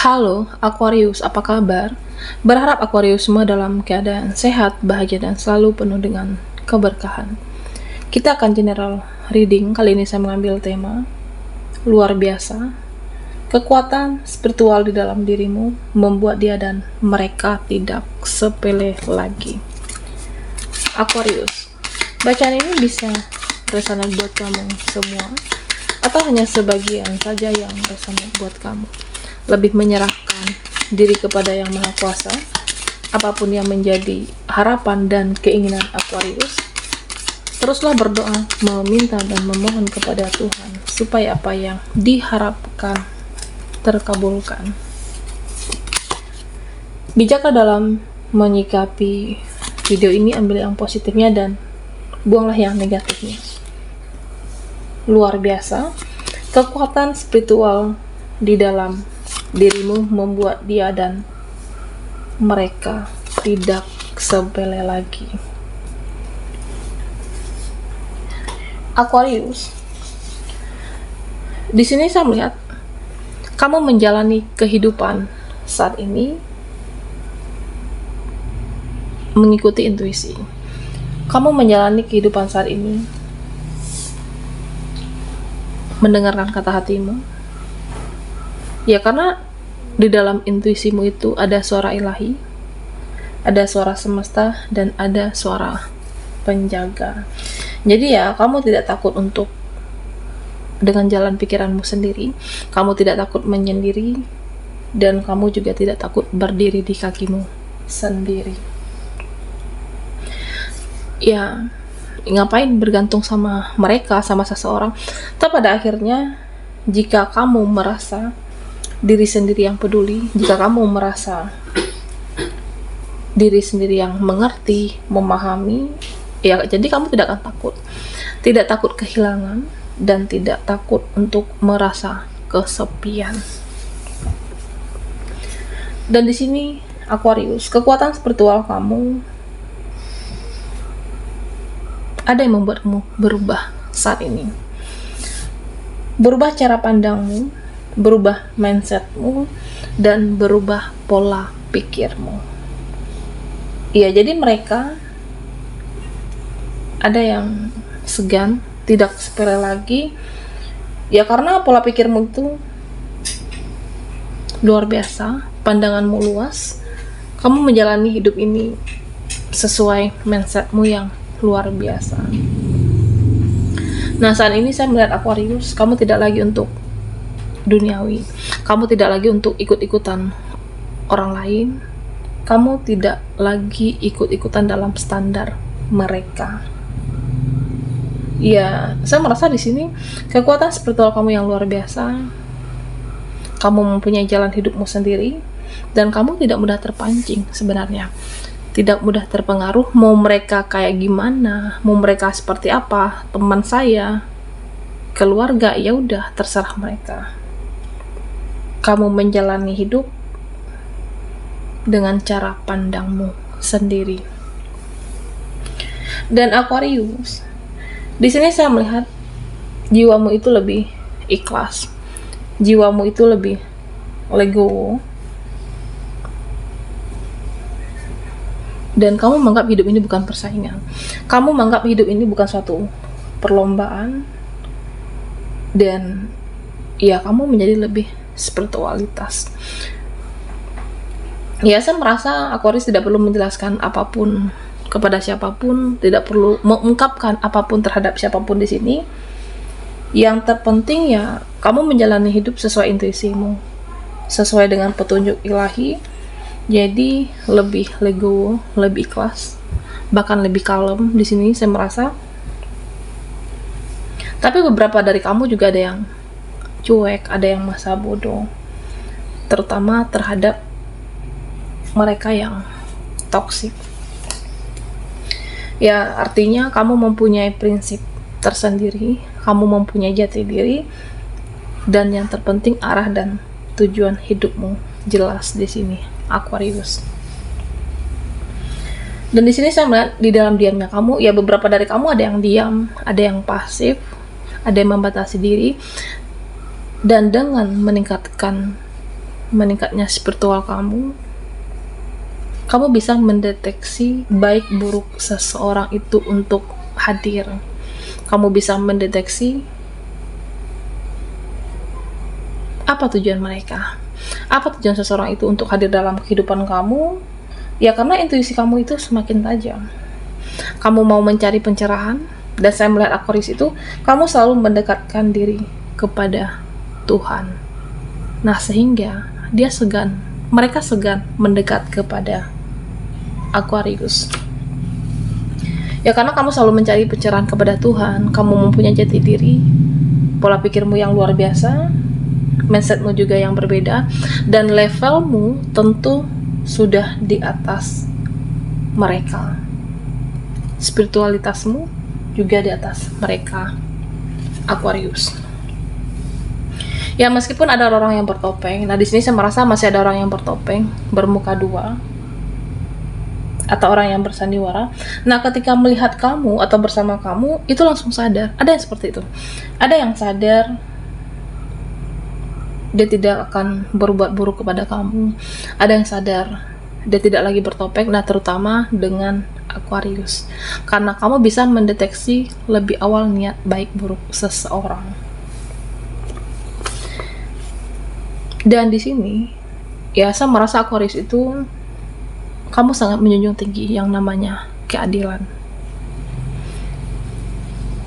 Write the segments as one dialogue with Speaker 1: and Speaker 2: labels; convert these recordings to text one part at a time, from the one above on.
Speaker 1: Halo Aquarius, apa kabar? Berharap Aquarius semua dalam keadaan sehat, bahagia, dan selalu penuh dengan keberkahan. Kita akan general reading. Kali ini saya mengambil tema luar biasa. Kekuatan spiritual di dalam dirimu membuat dia dan mereka tidak sepele lagi. Aquarius, bacaan ini bisa resonate buat kamu semua atau hanya sebagian saja yang resonate buat kamu. Lebih menyerahkan diri kepada Yang Maha Kuasa, apapun yang menjadi harapan dan keinginan Aquarius. Teruslah berdoa, meminta dan memohon kepada Tuhan supaya apa yang diharapkan terkabulkan. Bijaklah dalam menyikapi video ini, ambil yang positifnya dan buanglah yang negatifnya. Luar biasa, kekuatan spiritual di dalam dirimu membuat dia dan mereka tidak sepele lagi. Aquarius, di sini saya melihat kamu menjalani kehidupan saat ini mengikuti intuisi. Kamu menjalani kehidupan saat ini mendengarkan kata hatimu. Ya, karena di dalam intuisimu itu ada suara ilahi, ada suara semesta, dan ada suara penjaga. Jadi ya, kamu tidak takut untuk dengan jalan pikiranmu sendiri, kamu tidak takut menyendiri, dan kamu juga tidak takut berdiri di kakimu sendiri. Ya, ngapain bergantung sama mereka, sama seseorang? Tapi pada akhirnya, jika kamu merasa diri sendiri yang peduli, jika kamu merasa diri sendiri yang mengerti, memahami, ya jadi kamu tidak akan takut kehilangan, dan tidak takut untuk merasa kesepian. Dan di sini Aquarius, kekuatan spiritual kamu ada yang membuatmu berubah saat ini, berubah cara pandangmu, berubah mindsetmu, dan berubah pola pikirmu. Ya, jadi mereka ada yang segan, tidak sepele lagi, ya karena pola pikirmu itu luar biasa, pandanganmu luas, kamu menjalani hidup ini sesuai mindsetmu yang luar biasa. Nah, saat ini saya melihat Aquarius, kamu tidak lagi untuk duniawi, kamu tidak lagi untuk ikut-ikutan orang lain, kamu tidak lagi ikut-ikutan dalam standar mereka. Ya, saya merasa di sini kekuatan spiritual kamu yang luar biasa. Kamu mempunyai jalan hidupmu sendiri, dan kamu tidak mudah terpancing sebenarnya. Tidak mudah terpengaruh, mau mereka kayak gimana, mau mereka seperti apa, teman saya, keluarga, ya udah terserah mereka. Kamu menjalani hidup dengan cara pandangmu sendiri. Dan Aquarius, di sini saya melihat jiwamu itu lebih ikhlas, jiwamu itu lebih legowo, dan kamu menganggap hidup ini bukan persaingan. Kamu menganggap hidup ini bukan suatu perlombaan, dan ya kamu menjadi lebih spiritualitas. Ya, saya merasa Aquarius tidak perlu menjelaskan apapun kepada siapapun, tidak perlu mengungkapkan apapun terhadap siapapun di sini. Yang terpenting ya kamu menjalani hidup sesuai intuisimu, sesuai dengan petunjuk ilahi. Jadi lebih legowo, lebih ikhlas, bahkan lebih kalem di sini saya merasa. Tapi beberapa dari kamu juga ada yang cuek, ada yang masa bodoh, terutama terhadap mereka yang toksik. Ya, artinya kamu mempunyai prinsip tersendiri, kamu mempunyai jati diri, dan yang terpenting arah dan tujuan hidupmu jelas di sini, Aquarius. Dan di sini saya melihat di dalam diamnya kamu, ya beberapa dari kamu ada yang diam, ada yang pasif, ada yang membatasi diri, dan dengan meningkatkan meningkatnya spiritual kamu, kamu bisa mendeteksi baik buruk seseorang itu untuk hadir. Kamu bisa mendeteksi apa tujuan mereka, apa tujuan seseorang itu untuk hadir dalam kehidupan kamu. Ya karena intuisi kamu itu semakin tajam. Kamu mau mencari pencerahan, dan saya melihat Aquarius itu, kamu selalu mendekatkan diri kepada Tuhan. Nah, sehingga mereka segan mendekat kepada Aquarius. Ya karena kamu selalu mencari pencerahan kepada Tuhan, kamu mempunyai jati diri, pola pikirmu yang luar biasa, mindsetmu juga yang berbeda, dan levelmu tentu sudah di atas mereka. Spiritualitasmu juga di atas mereka, Aquarius. Ya meskipun ada orang yang bertopeng, nah di sini saya merasa masih ada orang yang bertopeng, bermuka dua, atau orang yang bersandiwara. Nah ketika melihat kamu atau bersama kamu, itu langsung sadar. Ada yang seperti itu. Ada yang sadar dia tidak akan berbuat buruk kepada kamu. Ada yang sadar dia tidak lagi bertopeng. Nah terutama dengan Aquarius, karena kamu bisa mendeteksi lebih awal niat baik buruk seseorang. Dan di sini ya saya merasa Aquarius itu, kamu sangat menjunjung tinggi yang namanya keadilan.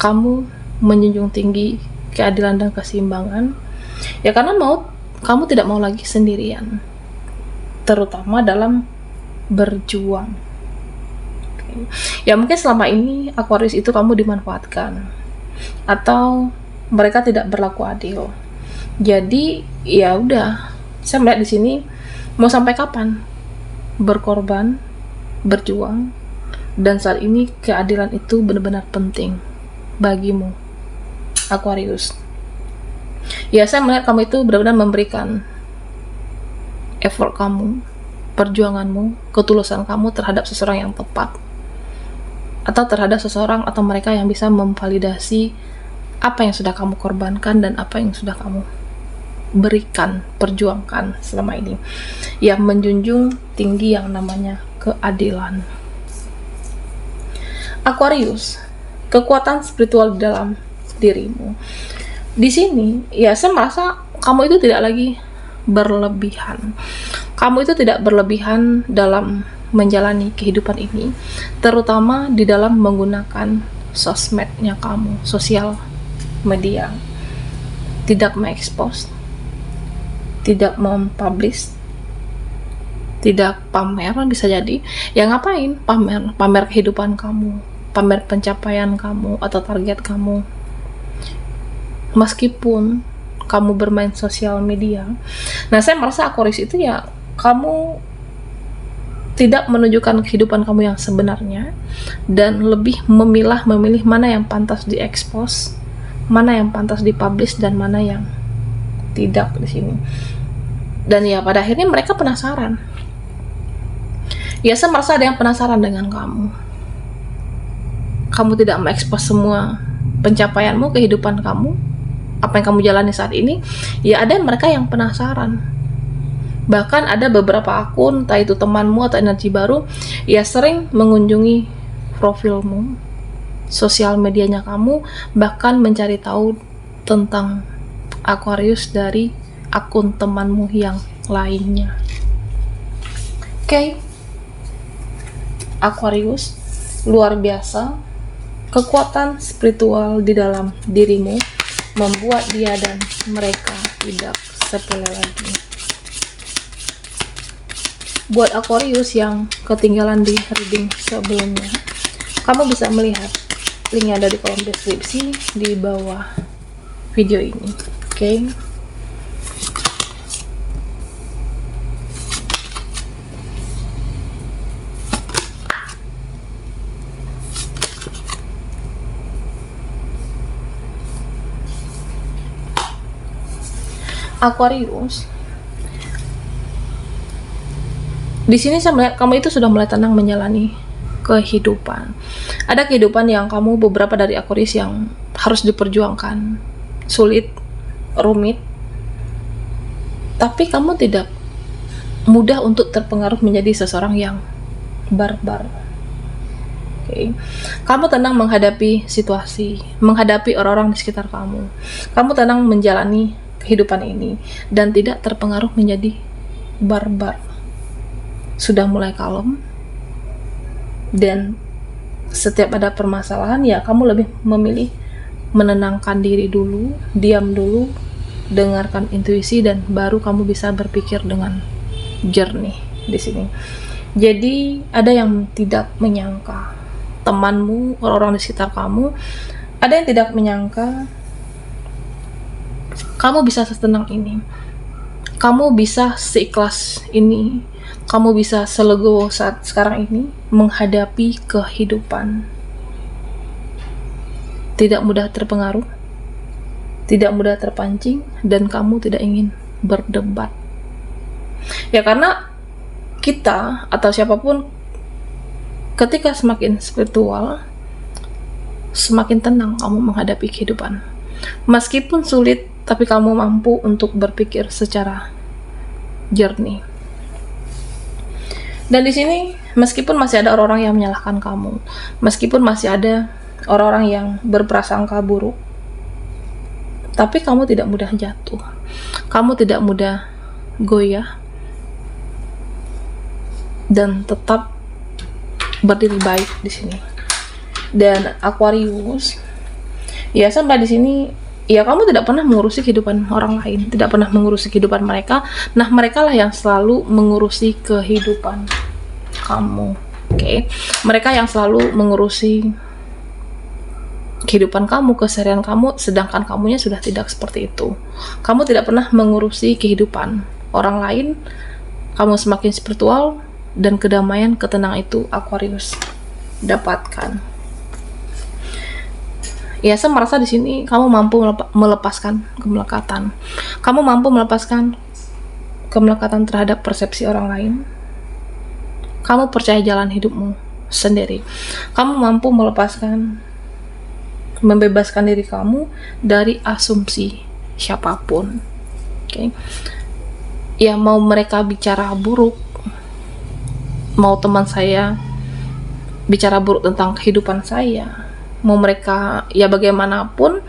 Speaker 1: Kamu menjunjung tinggi keadilan dan keseimbangan. Ya karena kamu tidak mau lagi sendirian, terutama dalam berjuang. Ya mungkin selama ini Aquarius itu kamu dimanfaatkan, atau mereka tidak berlaku adil. Jadi ya udah, saya melihat di sini, mau sampai kapan berkorban, berjuang, dan saat ini keadilan itu benar-benar penting bagimu, Aquarius. Ya saya melihat kamu itu benar-benar memberikan effort kamu, perjuanganmu, ketulusan kamu terhadap seseorang yang tepat, atau terhadap seseorang atau mereka yang bisa memvalidasi apa yang sudah kamu korbankan dan apa yang sudah kamu berikan, perjuangkan selama ini. Ya menjunjung tinggi yang namanya keadilan. Aquarius, kekuatan spiritual di dalam dirimu. Di sini ya saya merasa kamu itu tidak lagi berlebihan. Kamu itu tidak berlebihan dalam menjalani kehidupan ini, terutama di dalam menggunakan sosmednya kamu, sosial media. Tidak mengekspos, tidak mempublish, tidak pamer. Bisa jadi ya ngapain pamer kehidupan kamu, pamer pencapaian kamu atau target kamu. Meskipun kamu bermain sosial media, nah saya merasa Aquarius itu ya kamu tidak menunjukkan kehidupan kamu yang sebenarnya, dan lebih memilih mana yang pantas diekspos, mana yang pantas dipublish, dan mana yang tidak di sini. Dan ya pada akhirnya mereka penasaran. Ya saya merasa ada yang penasaran dengan kamu. Kamu tidak mengekspos semua pencapaianmu, kehidupan kamu, apa yang kamu jalani saat ini. Ya ada mereka yang penasaran. Bahkan ada beberapa akun, entah itu temanmu atau energi baru, ya sering mengunjungi profilmu, sosial medianya kamu, bahkan mencari tahu tentang Aquarius dari akun temanmu yang lainnya. Oke, Aquarius, luar biasa. Kekuatan spiritual di dalam dirimu membuat dia dan mereka tidak sepele lagi. Buat Aquarius yang ketinggalan di reading sebelumnya, kamu bisa melihat linknya ada di kolom deskripsi di bawah video ini. Oke. Aquarius, di sini saya melihat kamu itu sudah mulai tenang menjalani kehidupan. Ada kehidupan yang kamu, beberapa dari Aquarius, yang harus diperjuangkan, sulit, rumit, tapi kamu tidak mudah untuk terpengaruh menjadi seseorang yang barbar. Okay. Kamu tenang menghadapi situasi, menghadapi orang-orang di sekitar kamu. Kamu tenang menjalani kehidupan ini dan tidak terpengaruh menjadi barbar. Sudah mulai kalem, dan setiap ada permasalahan ya kamu lebih memilih menenangkan diri dulu, diam dulu, dengarkan intuisi, dan baru kamu bisa berpikir dengan jernih di sini. Jadi ada yang tidak menyangka, temanmu, orang-orang di sekitar kamu, ada yang tidak menyangka kamu bisa setenang ini, kamu bisa seikhlas ini, kamu bisa selegowo saat sekarang ini menghadapi kehidupan. Tidak mudah terpengaruh, tidak mudah terpancing, dan kamu tidak ingin berdebat. Ya karena kita atau siapapun ketika semakin spiritual, semakin tenang kamu menghadapi kehidupan. Meskipun sulit, tapi kamu mampu untuk berpikir secara jernih. Dan di sini, meskipun masih ada orang-orang yang menyalahkan kamu, meskipun masih ada orang-orang yang berprasangka buruk, tapi kamu tidak mudah jatuh, kamu tidak mudah goyah, dan tetap berdiri baik di sini. Dan Aquarius, ya sampai di sini, ya kamu tidak pernah mengurusi kehidupan orang lain, tidak pernah mengurusi kehidupan mereka. Nah, mereka lah yang selalu mengurusi kehidupan kamu. Oke. Mereka yang selalu mengurusi kehidupan kamu, keseharian kamu, sedangkan kamunya sudah tidak seperti itu. Kamu tidak pernah mengurusi kehidupan orang lain. Kamu semakin spiritual, dan kedamaian, ketenangan itu Aquarius dapatkan. Ya, saya merasa di sini kamu mampu melepaskan kemelekatan. Kamu mampu melepaskan kemelekatan terhadap persepsi orang lain. Kamu percaya jalan hidupmu sendiri. Kamu mampu membebaskan diri kamu dari asumsi siapapun. Oke. Ya, mau mereka bicara buruk, mau teman saya bicara buruk tentang kehidupan saya, mau mereka ya bagaimanapun,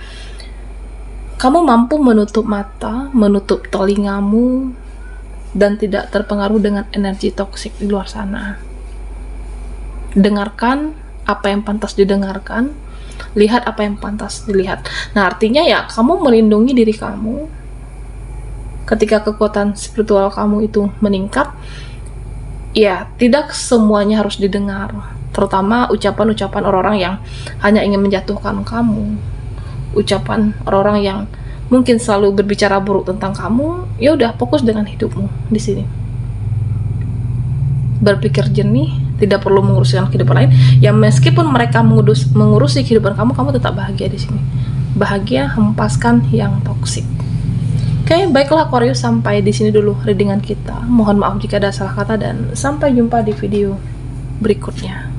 Speaker 1: kamu mampu menutup mata, menutup telingamu, dan tidak terpengaruh dengan energi toksik di luar sana. Dengarkan apa yang pantas didengarkan, lihat apa yang pantas dilihat. Nah, artinya ya kamu melindungi diri kamu. Ketika kekuatan spiritual kamu itu meningkat, ya tidak semuanya harus didengar, terutama ucapan-ucapan orang-orang yang hanya ingin menjatuhkan kamu, ucapan orang-orang yang mungkin selalu berbicara buruk tentang kamu. Ya udah, fokus dengan hidupmu di sini, berpikir jernih, tidak perlu menguruskan kehidupan lain. Ya meskipun mereka mengurusi kehidupan kamu, kamu tetap bahagia di sini, bahagia, hempaskan yang toksik. Oke, baiklah Aquarius, sampai di sini dulu readingan kita. Mohon maaf jika ada salah kata, dan sampai jumpa di video berikutnya.